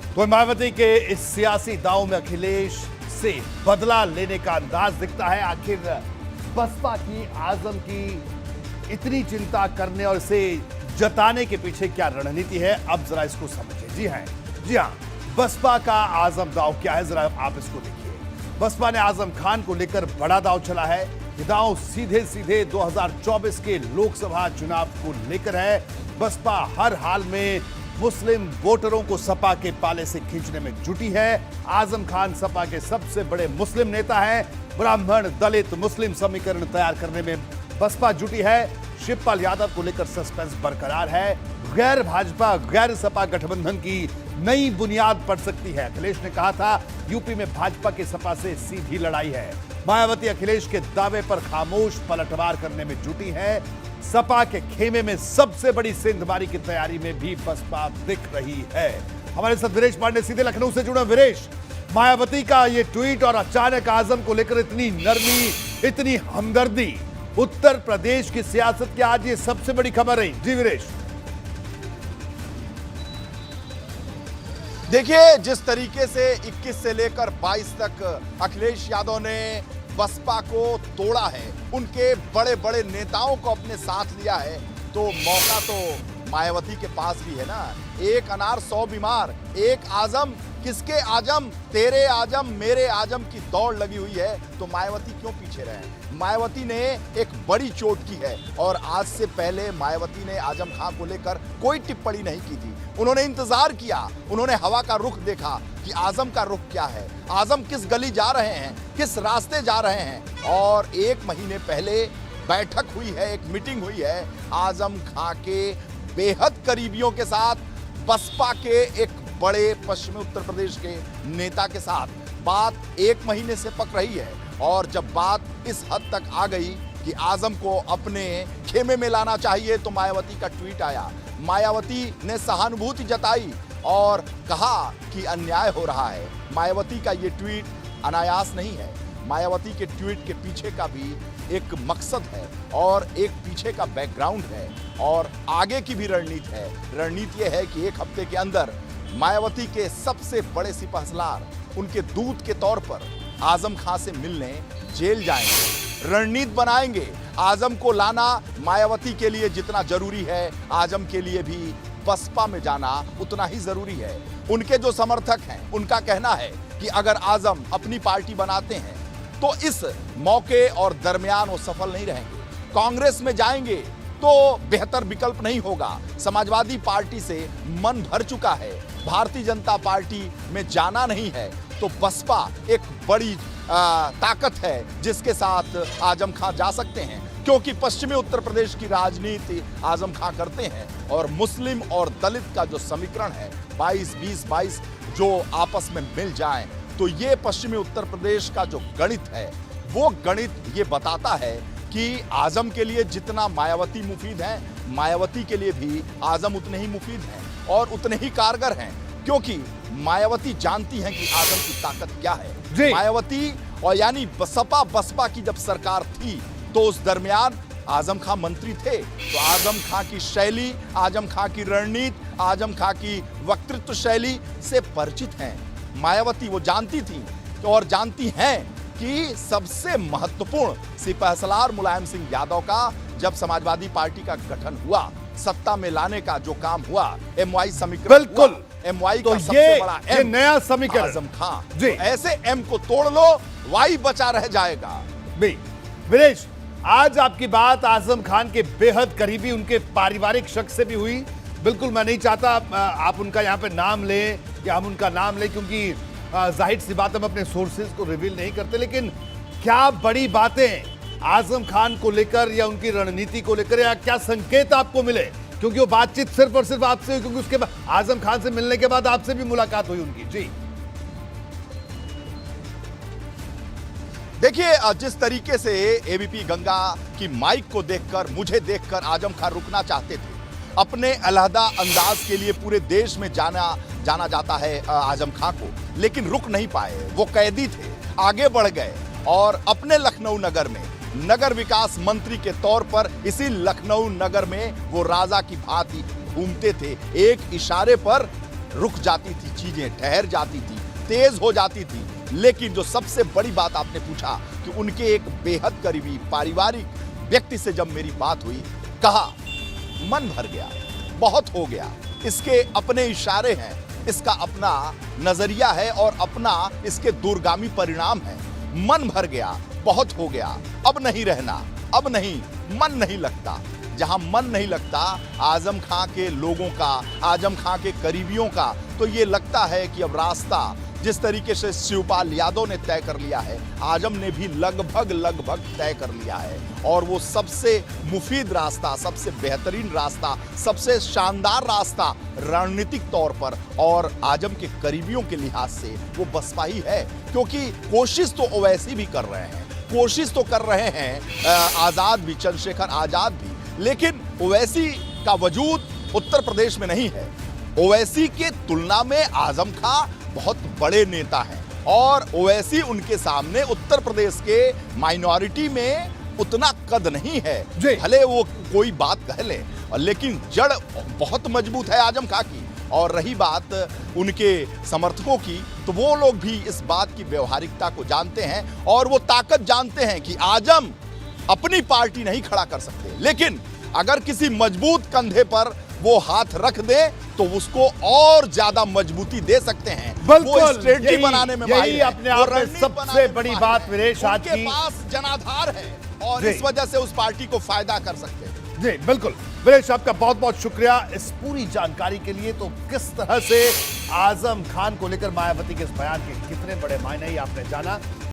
तो मायावती के इस सियासी दांव में अखिलेश से बदला लेने का अंदाज दिखता है। आखिर बसपा की आजम की इतनी चिंता करने और इसे जताने के पीछे क्या रणनीति है, अब जरा इसको समझिए। जी हाँ, बसपा का आजम दांव क्या है, जरा आप इसको देखिए। बसपा ने आजम खान को लेकर बड़ा दांव चला है। ये दांव सीधे सीधे 2024 के लोकसभा चुनाव को लेकर है। बसपा हर हाल में मुस्लिम वोटरों को सपा के पाले से खींचने में जुटी है। आजम खान सपा के सबसे बड़े मुस्लिम नेता हैं। ब्राह्मण दलित मुस्लिम समीकरण तैयार करने में बसपा जुटी है। शिवपाल यादव को लेकर सस्पेंस बरकरार है। गैर भाजपा गैर सपा गठबंधन की नई बुनियाद पड़ सकती है। अखिलेश ने कहा था यूपी में भाजपा के सपा से सीधी लड़ाई है। मायावती अखिलेश के दावे पर खामोश पलटवार करने में जुटी है। सपा के खेमे में सबसे बड़ी सेंधमारी की तैयारी में भी बसपा दिख रही है। हमारे साथ वीरेश पांडे सीधे लखनऊ से जुड़े। वीरेश, मायावती का ये ट्वीट और अचानक आजम को लेकर इतनी नरमी, इतनी हमदर्दी, उत्तर प्रदेश की सियासत की आज ये सबसे बड़ी खबर रही। जी वीरेश। देखिए, जिस तरीके से 21 से लेकर 22 तक अखिलेश यादव ने बसपा को तोड़ा है, उनके बड़े बड़े नेताओं को अपने साथ लिया है, तो मौका तो मायावती के पास भी है ना। एक अनार 100 बीमार, एक आजम, किसके आजम, तेरे आजम मेरे आजम की दौड़ लगी हुई है, तो मायावती क्यों पीछे रहे। मायावती ने एक बड़ी चोट की है और आज से पहले मायावती ने आजम खान को लेकर कोई टिप्पणी नहीं की थी। उन्होंने इंतजार किया, उन्होंने हवा का रुख देखा कि आजम का रुख क्या है, आजम किस गली जा रहे हैं, किस रास्ते जा रहे हैं। और 1 महीने पहले बैठक हुई है, एक मीटिंग हुई है आजम खान के बेहद करीबियों के साथ, बसपा के एक बड़े पश्चिमी उत्तर प्रदेश के नेता के साथ। बात 1 महीने से पक रही है और जब बात इस हद तक आ गई कि आजम को अपने खेमे में लाना चाहिए, तो मायावती का ट्वीट आया। मायावती ने सहानुभूति जताई और कहा कि अन्याय हो रहा है। मायावती का ये ट्वीट अनायास नहीं है। मायावती के ट्वीट के पीछे का भी एक मकसद है और एक पीछे का बैकग्राउंड है और आगे की भी रणनीति है। रणनीति यह है कि 1 हफ्ते के अंदर मायावती के सबसे बड़े सिपहसालार उनके दूत के तौर पर आजम खान से मिलने जेल जाएंगे, रणनीति बनाएंगे। आजम को लाना मायावती के लिए जितना जरूरी है, आजम के लिए भी बसपा में जाना उतना ही जरूरी है। उनके जो समर्थक हैं, उनका कहना है कि अगर आजम अपनी पार्टी बनाते हैं तो इस मौके और दरमियान वो सफल नहीं रहेंगे। कांग्रेस में जाएंगे तो बेहतर विकल्प नहीं होगा। समाजवादी पार्टी से मन भर चुका है, भारतीय जनता पार्टी में जाना नहीं है, तो बसपा एक बड़ी ताकत है जिसके साथ आजम खान जा सकते हैं, क्योंकि पश्चिमी उत्तर प्रदेश की राजनीति आजम खान करते हैं और मुस्लिम और दलित का जो समीकरण है 22-20-22 जो आपस में मिल जाएं, तो ये पश्चिमी उत्तर प्रदेश का जो गणित है, वो गणित ये बताता है कि आजम के लिए जितना मायावती मुफीद है, मायावती के लिए भी आजम उतने ही मुफीद हैं और उतने ही कारगर हैं, क्योंकि मायावती जानती हैं कि आजम की ताकत क्या है। मायावती और यानी सपा बसपा की जब सरकार थी तो उस दरमियान आजम खान मंत्री थे, तो आजम खान की शैली, आजम खान की रणनीति, आजम खान की वक्तृत्व शैली से परिचित हैं। मायावती वो जानती थी और जानती हैं कि सबसे महत्वपूर्ण सिपहसालार मुलायम सिंह यादव का जब समाजवादी पार्टी का गठन हुआ, सत्ता में लाने का जो काम हुआ, MY समीकरण, बिल्कुल MY तो का सबसे बड़ा ये नया समीकरण आजम खान जी। तो ऐसे M को तोड़ लो, Y बचा रह जाएगा। वीरेश, आज आपकी बात आजम खान के बेहद करीबी उनके पारिवारिक शख्स से भी हुई। बिल्कुल मैं नहीं चाहता आप उनका यहाँ पे नाम लें या हम उनका नाम लें, क्योंकि जाहिर सी बात हम अपने सोर्सेज को रिवील नहीं करते, लेकिन क्या बड़ी बातें आजम खान को लेकर या उनकी रणनीति को लेकर, या क्या संकेत आपको मिले, क्योंकि वो बातचीत सिर्फ और सिर्फ आपसे हुई, क्योंकि उसके बाद आजम खान से मिलने के बाद आपसे भी मुलाकात हुई उनकी। जी देखिए, जिस तरीके से एबीपी गंगा की माइक को देखकर, मुझे देखकर आजम खान रुकना चाहते थे, अपने अलहदा अंदाज के लिए पूरे देश में जाना जाता है आजम खान को, लेकिन रुक नहीं पाए। वो कैदी थे, आगे बढ़ गए और अपने लखनऊ नगर में नगर विकास मंत्री के तौर पर इसी लखनऊ नगर में वो राजा की भांति घूमते थे। एक इशारे पर रुक जाती थी, चीजें ठहर जाती थी, तेज हो जाती थी। लेकिन जो सबसे बड़ी बात आपने पूछा कि उनके एक बेहद करीबी पारिवारिक व्यक्ति से जब मेरी बात हुई, कहा मन भर गया, बहुत हो गया, इसके अपने इशारे हैं, इसका अपना नजरिया है और अपना इसके दूरगामी परिणाम है। मन भर गया, बहुत हो गया, अब नहीं रहना, अब नहीं, मन नहीं लगता। जहां मन नहीं लगता आजम खां के लोगों का, आजम खां के करीबियों का, तो ये लगता है कि अब रास्ता जिस तरीके से शिवपाल यादव ने तय कर लिया है, आजम ने भी लगभग तय कर लिया है। और वो सबसे मुफीद रास्ता, सबसे बेहतरीन रास्ता, सबसे शानदार रास्ता रणनीतिक तौर पर और आजम के करीबियों के लिहाज से वो बसपा ही है। क्योंकि कोशिश तो ओवैसी भी कर रहे हैं, कोशिश तो कर रहे हैं आजाद भी, चंद्रशेखर आजाद भी, लेकिन ओवैसी का वजूद उत्तर प्रदेश में नहीं है। ओवैसी के तुलना में आजम खां बहुत बड़े नेता हैं और ओवैसी उनके सामने उत्तर प्रदेश के माइनॉरिटी में उतना कद नहीं है। भले वो कोई बात कह ले, लेकिन जड़ बहुत मजबूत है आजम खां की। और रही बात उनके समर्थकों की, तो वो लोग भी इस बात की व्यवहारिकता को जानते हैं और वो ताकत जानते हैं कि आजम अपनी पार्टी नहीं खड़ा कर सकते, लेकिन अगर किसी मजबूत कंधे पर वो हाथ रख दे तो उसको और ज्यादा मजबूती दे सकते हैं। वो स्ट्रेटजी बनाने में माहिर है, अपने आप में सबसे बड़ी बात वीरेश आज की, उनके पास जनाधार है और इस वजह से उस पार्टी को फायदा कर सकते हैं। जी बिल्कुल वीरेश, आपका बहुत बहुत शुक्रिया इस पूरी जानकारी के लिए। तो किस तरह से आजम खान को लेकर मायावती के इस बयान के कितने बड़े मायने आपने जाना।